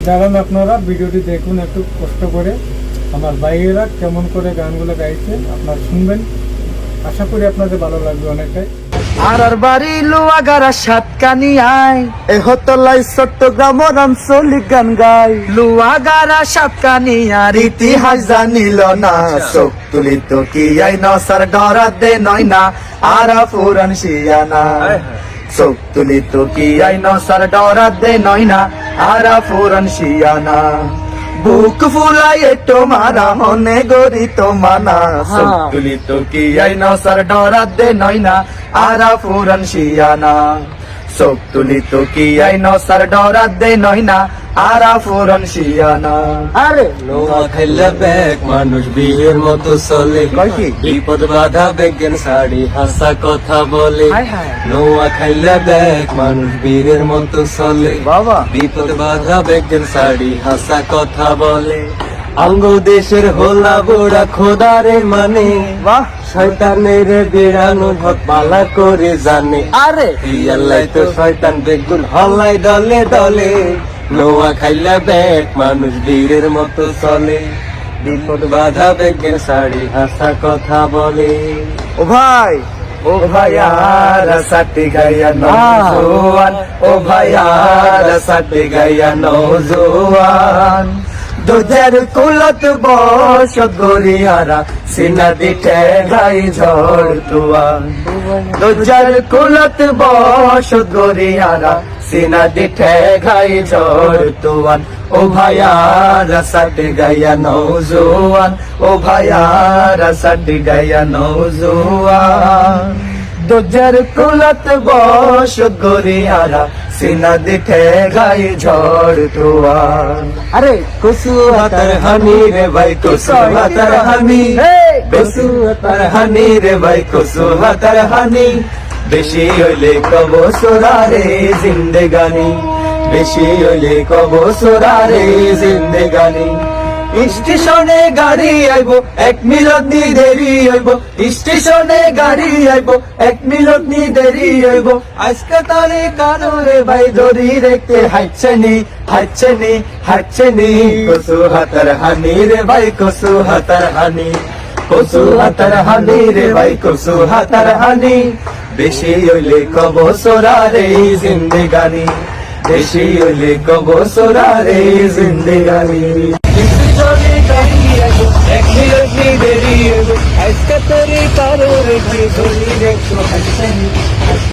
দাঁড়ান, আপনারা ভিডিওটি দেখুন একটু কষ্ট করে। আমার ভাইয়েরা কেমন করে গানগুলো গাইছে আপনারা শুনবেন, আশা করি আপনাদের ভালো লাগবে অনেকটাই। আর বাড়ি লুয়াগারা সাতকানি আয় এ হতলাই চট্টগ্রাম আঞ্চলিক গান গাই লুয়াগারা সাতকানি আর ইতিহাস জানিল না চোখ তুলিত কি আই নসার ডরা দে নয় না আর পুরান শিয়ানা চোখ তুলিত কি আই নসার ডরা দে নয় না আর পুরান শিয়ানা বুক ফুলাই তোমারা মনে গরি তোমানা চোখ তুলিত কি আই নসার ডরা দে নয় না আরা পুরান শিয়ানা চোখ তুলিত কি আই নসার ডরা দে নয় না আরা পুরান শিয়ানা। আরে নোয়া খাইলে ব্যাগ মানুষ বিয়ের মতো চলে বিপদ বাধা বেগেন শাড়ি হাসা কথা বলে নোয়া খাইলে ব্যাগ মানুষ বীরের মতো চলে বাবা বিপদ বাধা বেগেন শাড়ি হাসা কথা বলে আঙ্গ দেশের হোলা বোড়া খোদারে মানে বাহ শয়তানের বেড়ানো ভট পালা করে জানে আরে ইয়াল্লাই তো শয়তান বেগুন হলাই দলে দলে নোয়া খাইলা ব্যাগ মানুষ বীরের মতো চলে বিপদ বাধা বেগের শাড়ি হাসা কথা বলে ও ভাই ও ভাইয়ার সাথে গায়া নৌজোয়ান ও ভাইয়ার সাথে গায়া নৌজোয়ান দুধের কুলত বস গরিয়ারা সিনা দিঠে গাই ঝড় তুয়ান দুধের কুলত বস গরিয়ারা সিনা দিঠে গাই ঝড় তুয়ান ও ভাইয়ার সাথে গায়া নৌজোয়ান ও ভাইয়ার সাথে গায়া নৌজোয়ান দুজর কুলত বস গরিয়ারা সিনা দিঠে গাই ঝড় তুয়ান আরে কুসু হাতার হানি রে ভাই কুসু হাতার হানি কুসু হাতার হানি রে ভাই কুসু হাতার হানি বেশি হইলে কব সোরারে জিন্দেগানি বেশি হইলে কব সোরারে জিন্দেগানি স্টেশনে গাড়ি আইব এক মিনিট নি দেরি হইব স্টেশনে গাড়ি আইব এক মিনিট নি দেরি হইব আজকে তারে কারোরে ভাই দড়ি রেখে হাইছেনি হাইছেনি হাইছেনি কসু হাতার হানি রে ভাই কসু হাতার হানি কসু হাতার হানি রে ভাই কসু হাতার হানি বেশি হইলে কব সোরারে জিন্দেগানি বেশি হইলে কব সোরারে জিন্দেগানি এক মিনিট নি দেরি আজকে তারে কারোরে ভাই দড়ি রেখে হাইছেনি